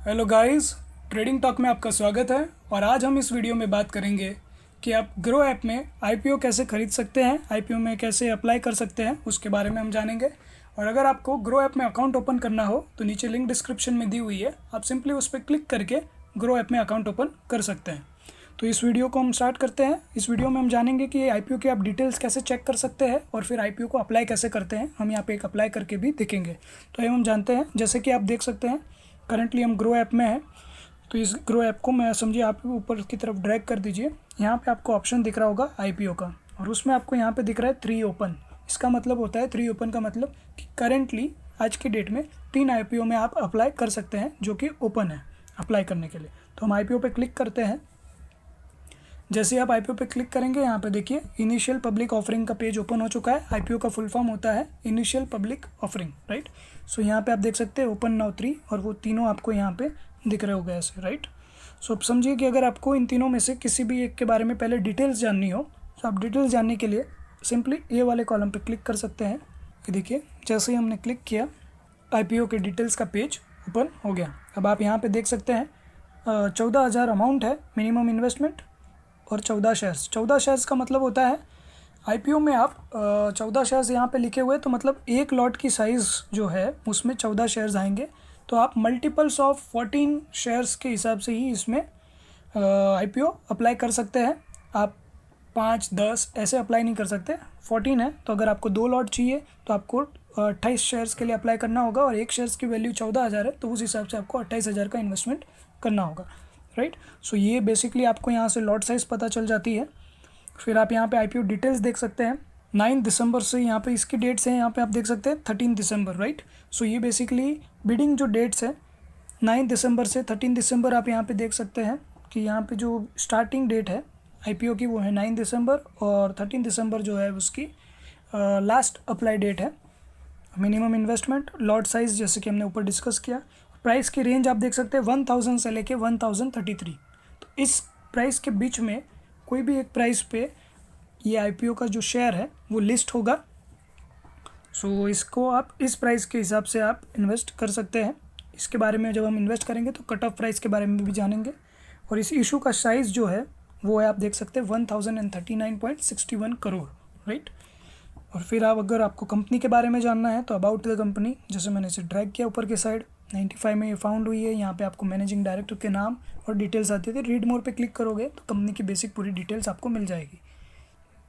Hello guys, trading talk में आपका स्वागत है। और आज हम इस वीडियो में बात करेंगे कि आप ग्रो ऐप में आईपीओ कैसे खरीद सकते हैं, आईपीओ में कैसे अप्लाई कर सकते हैं, उसके बारे में हम जानेंगे। और अगर आपको ग्रो ऐप में अकाउंट ओपन करना हो तो नीचे लिंक डिस्क्रिप्शन में दी हुई है, आप सिंपली उस पर क्लिक करके ग्रो ऐप में अकाउंट ओपन कर सकते हैं। तो इस वीडियो को हम स्टार्ट करते हैं। इस वीडियो में हम जानेंगे कि आईपीओ की आप डिटेल्स कैसे चेक कर सकते हैं और फिर आईपीओ को अप्लाई कैसे करते हैं। हम यहाँ पे एक अप्लाई करके भी दिखेंगे। तो ये हम जानते हैं। जैसे कि आप देख सकते हैं, करंटली हम ग्रो ऐप में हैं। तो इस ग्रो ऐप को मैं समझिए आप ऊपर की तरफ ड्रैग कर दीजिए। यहाँ पे आपको ऑप्शन दिख रहा होगा आईपीओ का, और उसमें आपको यहाँ पे दिख रहा है 3 ओपन। इसका मतलब होता है 3 ओपन का मतलब कि करेंटली आज की डेट में 3 आईपीओ में आप अप्लाई कर सकते हैं जो कि ओपन है अप्लाई करने के लिए। तो हम आईपीओ पे क्लिक करते हैं। जैसे ही आप आईपीओ पे क्लिक करेंगे, यहाँ पे देखिए इनिशियल पब्लिक ऑफरिंग का पेज ओपन हो चुका है। आईपीओ का फुल फॉर्म होता है इनिशियल पब्लिक ऑफरिंग, राइट। सो यहाँ पे आप देख सकते हैं ओपन नाउ 3, और वो तीनों आपको यहाँ पे दिख रहे होंगे ऐसे, राइट। सो अब समझिए कि अगर आपको इन तीनों में से किसी भी एक के बारे में पहले डिटेल्स जाननी हो, तो आप डिटेल्स जानने के लिए सिंपली ये वाले कॉलम पे क्लिक कर सकते हैं। ये देखिए, जैसे ही हमने क्लिक किया, आईपीओ के डिटेल्स का पेज ओपन हो गया। अब आप यहाँ पे देख सकते हैं 14,000 अमाउंट है मिनिमम इन्वेस्टमेंट, और 14 शेयर्स। 14 शेयर्स का मतलब होता है आईपीओ में आप 14 शेयर्स यहाँ पे लिखे हुए, तो मतलब एक लॉट की साइज़ जो है उसमें 14 शेयर्स आएंगे। तो आप मल्टीपल्स ऑफ 14 शेयर्स के हिसाब से ही इसमें आईपीओ अप्लाई कर सकते हैं। आप 5-10 ऐसे अप्लाई नहीं कर सकते। 14 है, तो अगर आपको 2 लॉट चाहिए तो आपको 28 शेयर्स के लिए अप्लाई करना होगा, और एक शेयर्स की वैल्यू 14,000 है, तो उस हिसाब से आपको 28,000 का इन्वेस्टमेंट करना होगा, राइट। सो ये बेसिकली आपको यहाँ से लॉट साइज़ पता चल जाती है। फिर आप यहाँ पे आईपीओ डिटेल्स देख सकते हैं। 9 दिसंबर से यहाँ पे इसकी डेट्स हैं, यहाँ पे आप देख सकते हैं 13 दिसंबर, राइट। सो ये बेसिकली बिडिंग जो डेट्स है 9 दिसंबर से 13 दिसंबर, आप यहाँ पे देख सकते हैं कि यहाँ पे जो स्टार्टिंग डेट है आईपीओ की वो है 9 दिसंबर, और 13 दिसंबर जो है उसकी लास्ट अप्लाई डेट है। मिनिमम इन्वेस्टमेंट, लॉट साइज़ जैसे कि हमने ऊपर डिस्कस किया। प्राइस की रेंज आप देख सकते हैं 1000 से लेके 1033। तो इस प्राइस के बीच में कोई भी एक प्राइस पे ये आईपीओ का जो शेयर है वो लिस्ट होगा। सो इसको आप इस प्राइस के हिसाब से आप इन्वेस्ट कर सकते हैं। इसके बारे में जब हम इन्वेस्ट करेंगे तो कट ऑफ प्राइस के बारे में भी जानेंगे। और इस इशू का साइज़ जो है वो है, आप देख सकते हैं 1039.61 करोड़, राइट। और फिर आप अगर आपको कंपनी के बारे में जानना है तो अबाउट द कंपनी, जैसे मैंने इसे ड्रैग किया ऊपर के साइड, 95 में ये फाउंड हुई है। यहाँ पे आपको मैनेजिंग डायरेक्टर के नाम और डिटेल्स आती है। रीड मोर पे क्लिक करोगे तो कंपनी की बेसिक पूरी डिटेल्स आपको मिल जाएगी,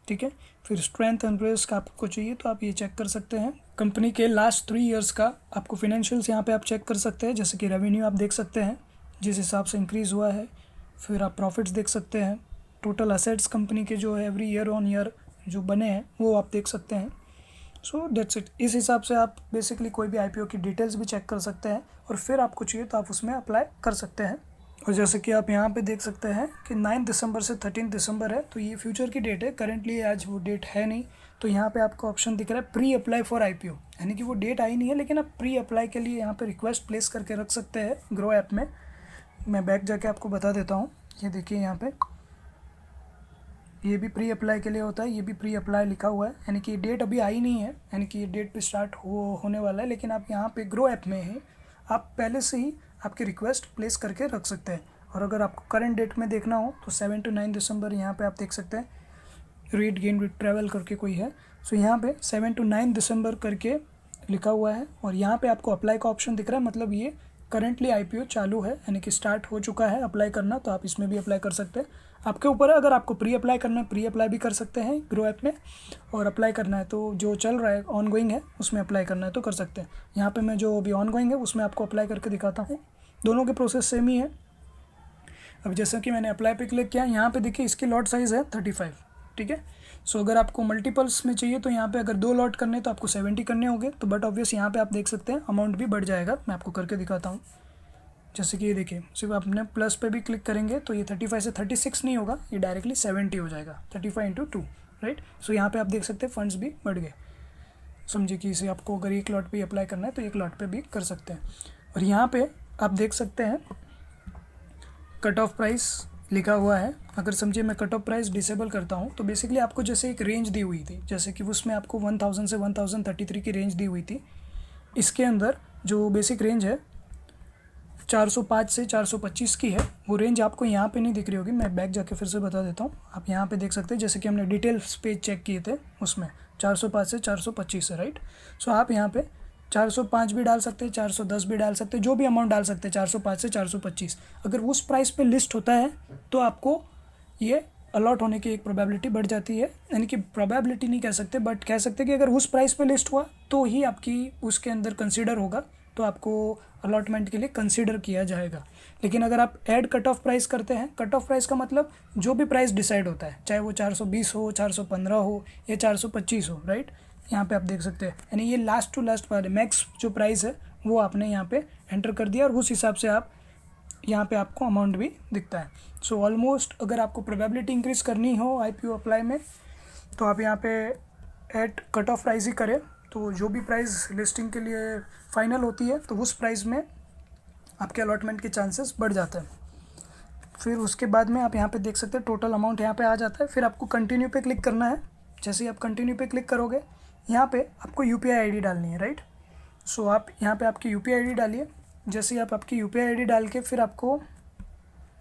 ठीक है। फिर स्ट्रेंथ एंड रिस्क आपको चाहिए तो आप ये चेक कर सकते हैं। कंपनी के लास्ट 3 ईयर्स का आपको फिनेंशियल्स यहाँ पे आप चेक कर सकते हैं। जैसे कि रेवेन्यू आप देख सकते हैं जिस हिसाब से इंक्रीज़ हुआ है। फिर आप प्रॉफिट्स देख सकते हैं। टोटल असेट्स कंपनी के जो है एवरी ईयर ऑन ईयर जो बने हैं वो आप देख सकते हैं। So that's it. इस हिसाब से आप बेसिकली कोई भी आईपीओ की डिटेल्स भी चेक कर सकते हैं, और फिर आपको चाहिए तो आप उसमें अप्लाई कर सकते हैं। और जैसे कि आप यहाँ पे देख सकते हैं कि 9 दिसंबर से 13 दिसंबर है, तो ये फ्यूचर की डेट है। करेंटली आज वो डेट है नहीं, तो यहाँ पे आपको ऑप्शन दिख रहा है प्री अप्लाई फॉर आईपीओ, यानी कि वो डेट आई नहीं है, लेकिन आप प्री अप्लाई के लिए यहाँ पे रिक्वेस्ट प्लेस करके रख सकते हैं ग्रो ऐप में। मैं बैक जाके आपको बता देता हूँ। ये देखिए यहाँ पे ये भी प्री अप्लाई के लिए होता है, ये भी प्री अप्लाई लिखा हुआ है, यानी कि डेट अभी आई नहीं है, यानी कि ये डेट पे स्टार्ट होने वाला है। लेकिन आप यहाँ पे ग्रो ऐप में ही आप पहले से ही आपकी रिक्वेस्ट प्लेस करके रख सकते हैं। और अगर आपको करंट डेट में देखना हो तो 7 to 9 दिसंबर यहाँ पे आप देख सकते हैं। रीड गेन विद ट्रैवल करके कोई है, सो यहाँ पे 7 to 9 दिसंबर करके लिखा हुआ है। और यहाँ पे आपको अप्लाई का ऑप्शन दिख रहा है, मतलब ये करंटली आईपीओ चालू है, यानी कि स्टार्ट हो चुका है अप्लाई करना। तो आप इसमें भी अप्लाई कर सकते हैं, आपके ऊपर है। अगर आपको प्री अप्लाई करना है, प्री अप्लाई भी कर सकते हैं ग्रो ऐप में, और अप्लाई करना है तो जो चल रहा है ऑन गोइंग है उसमें अप्लाई करना है तो कर सकते हैं। यहाँ पे मैं जो अभी ऑन गोइंग है उसमें आपको अप्लाई करके दिखाता हूँ। दोनों के प्रोसेस सेम ही है। अब जैसा कि मैंने अप्लाई पे क्लिक किया, यहाँ पे देखिए इसकी लॉट साइज़ है 35, ठीक है। सो अगर आपको मल्टीपल्स में चाहिए तो यहाँ पे अगर 2 लॉट करने तो आपको 70 करने होंगे। तो बट ऑब्वियस यहाँ पे आप देख सकते हैं अमाउंट भी बढ़ जाएगा। मैं आपको करके दिखाता हूँ। जैसे कि ये देखिए, सिर्फ आपने प्लस पे भी क्लिक करेंगे तो ये 35 से 36 नहीं होगा, ये डायरेक्टली 70 हो जाएगा। 35 × 2, राइट। सो यहाँ पे आप देख सकते हैं फंड्स भी बढ़ गए। समझिए कि इसे आपको अगर एक लॉट पे अप्लाई करना है तो एक लॉट पे भी कर सकते हैं। और यहाँ पे आप देख सकते हैं कट ऑफ प्राइस लिखा हुआ है। अगर समझिए मैं कट ऑफ प्राइस डिसेबल करता हूँ तो बेसिकली आपको जैसे एक रेंज दी हुई थी, जैसे कि उसमें आपको 1000 से 1033 की रेंज दी हुई थी। इसके अंदर जो बेसिक रेंज है 405 से 425 की है। वो रेंज आपको यहाँ पे नहीं दिख रही होगी, मैं बैक जाके फिर से बता देता हूँ। आप यहाँ पे देख सकते हैं, जैसे कि हमने डिटेल्स पेज चेक किए थे उसमें 405 से 425 है, राइट। सो आप यहाँ पे 405 भी डाल सकते हैं, 410 भी डाल सकते हैं, जो भी अमाउंट डाल सकते हैं 405 से 425। अगर उस प्राइस पे लिस्ट होता है तो आपको ये अलॉट होने की एक प्रोबेबिलिटी बढ़ जाती है। यानी कि प्रोबेबिलिटी नहीं कह सकते, बट कह सकते कि अगर उस प्राइस पे लिस्ट हुआ तो ही आपकी उसके अंदर कंसीडर होगा, तो आपको अलॉटमेंट के लिए कंसीडर किया जाएगा। लेकिन अगर आप ऐड कट ऑफ प्राइस करते हैं, कट ऑफ प्राइस का मतलब जो भी प्राइस डिसाइड होता है, चाहे वो 420 हो, 415 हो या 425 हो, राइट। यहाँ पे आप देख सकते हैं, यानी ये लास्ट टू लास्ट वाले मैक्स जो प्राइस है वो आपने यहाँ पे एंटर कर दिया और उस हिसाब से आप यहाँ पे आपको अमाउंट भी दिखता है। सो ऑलमोस्ट अगर आपको प्रोबेबिलिटी इंक्रीज़ करनी हो IPO अप्लाई में, तो आप यहाँ पे एट कट ऑफ प्राइस ही करें। तो जो भी प्राइस लिस्टिंग के लिए फाइनल होती है तो उस प्राइस में आपके अलॉटमेंट के चांसेस बढ़ जाते हैं। फिर उसके बाद में आप यहाँ पे देख सकते हैं टोटल अमाउंट यहाँ पे आ जाता है। फिर आपको कंटिन्यू पे क्लिक करना है। जैसे ही आप कंटिन्यू पे क्लिक करोगे, यहाँ पे आपको UPI ID डालनी है, राइट। सो आप यहाँ पे आपकी UPI ID डालिए। जैसे ही आप आपकी UPI ID डाल के फिर आपको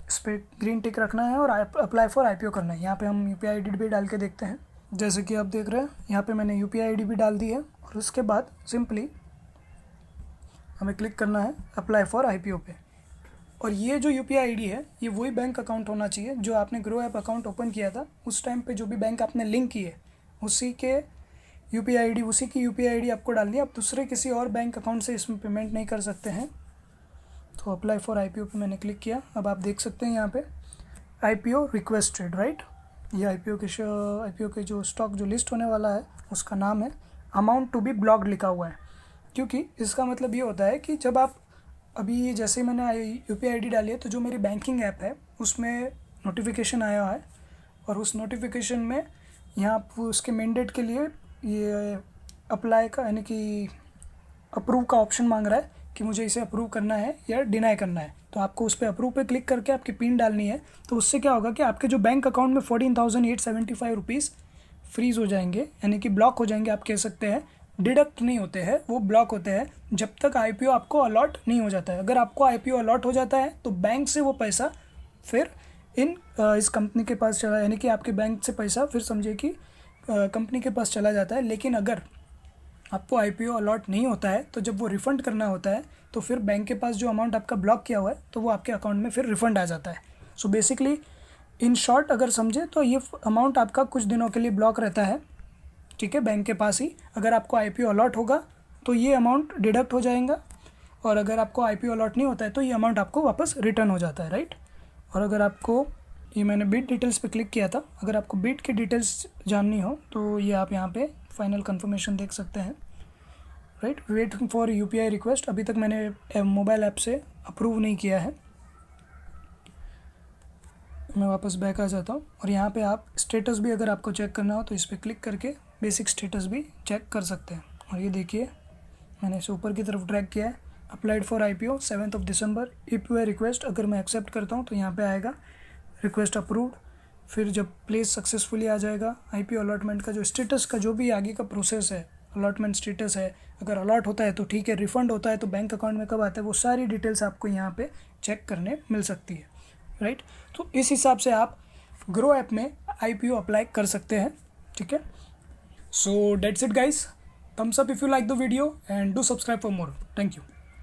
इस पर ग्रीन टिक रखना है और अप्लाई फॉर IPO करना है। यहाँ पे हम UPI ID भी डाल के देखते हैं। जैसे कि आप देख रहे हैं, यहाँ पे मैंने UPI ID भी डाल दी है और उसके बाद सिंपली हमें क्लिक करना है अप्लाई फॉर IPO पे। और ये जो UPI ID है, ये वही बैंक अकाउंट होना चाहिए जो आपने ग्रो ऐप अकाउंट ओपन किया था उस टाइम पे, जो भी बैंक आपने लिंक किए उसी के UPI ID, उसी की UPI ID आपको डालनी है। आप दूसरे किसी और बैंक अकाउंट से इसमें पेमेंट नहीं कर सकते हैं। तो अप्लाई फॉर IPO पे मैंने क्लिक किया। अब आप देख सकते हैं यहाँ पे IPO रिक्वेस्टेड, राइट। ये IPO के जो स्टॉक जो लिस्ट होने वाला है उसका नाम है, अमाउंट टू बी ब्लॉक्ड लिखा हुआ है। क्योंकि इसका मतलब ये होता है कि जब आप अभी, जैसे मैंने UPI ID डाली है तो जो मेरी बैंकिंग ऐप है उसमें नोटिफिकेशन आया है और उस नोटिफिकेशन में यहाँ उसके मैंडेट के लिए ये अप्लाई का, यानी कि अप्रूव का ऑप्शन मांग रहा है कि मुझे इसे अप्रूव करना है या डिनाई करना है। तो आपको उस पर अप्रूव पे क्लिक करके आपकी पिन डालनी है। तो उससे क्या होगा कि आपके जो बैंक अकाउंट में 14,875 रुपीज़ फ्रीज़ हो जाएंगे, यानी कि ब्लॉक हो जाएंगे। आप कह सकते हैं डिडक्ट नहीं होते हैं, वो ब्लॉक होते हैं जब तक IPO आपको अलॉट नहीं हो जाता है। अगर आपको IPO अलॉट हो जाता है तो बैंक से वो पैसा फिर इस कंपनी के पास चला, यानी कि आपके बैंक से पैसा फिर समझिए कि कंपनी के पास चला जाता है। लेकिन अगर आपको IPO अलॉट नहीं होता है तो जब वो रिफ़ंड करना होता है तो फिर बैंक के पास जो अमाउंट आपका ब्लॉक किया हुआ है तो वो आपके अकाउंट में फिर रिफ़ंड आ जाता है। सो बेसिकली इन शॉर्ट अगर समझे तो ये अमाउंट आपका कुछ दिनों के लिए ब्लॉक रहता है, ठीक है, बैंक के पास ही। अगर आपको IPO अलॉट होगा तो ये अमाउंट डिडक्ट हो जाएगा और अगर आपको IPO अलॉट नहीं होता है तो ये अमाउंट आपको वापस रिटर्न हो जाता है, राइट। और अगर आपको ये, मैंने बिट डिटेल्स पे क्लिक किया था, अगर आपको बिट की डिटेल्स जाननी हो तो ये आप यहाँ पे फाइनल कंफर्मेशन देख सकते हैं, right. Waiting for UPI request, अभी तक मैंने मोबाइल ऐप से अप्रूव नहीं किया है। मैं वापस बैक आ जाता हूँ और यहाँ पे आप स्टेटस भी अगर आपको चेक करना हो तो इस पर क्लिक करके बेसिक स्टेटस भी चेक कर सकते हैं। और ये देखिए मैंने इसे ऊपर की तरफ ड्रैग किया है, applied for IPO 7 December, UPI request. अगर मैं एक्सेप्ट करता हूँ तो यहाँ पे आएगा रिक्वेस्ट अप्रूव्ड। फिर जब प्लेस सक्सेसफुली आ जाएगा, IPO अलॉटमेंट का जो स्टेटस का जो भी आगे का प्रोसेस है, अलॉटमेंट स्टेटस है, अगर अलॉट होता है तो ठीक है, रिफ़ंड होता है तो बैंक अकाउंट में कब आता है, वो सारी डिटेल्स आपको यहाँ पे चेक करने मिल सकती है, राइट। तो इस हिसाब से आप ग्रो ऐप में IPO अप्लाई कर सकते हैं, ठीक है। So that's it guys, thumbs up if you like the video and do subscribe for more. Thank you.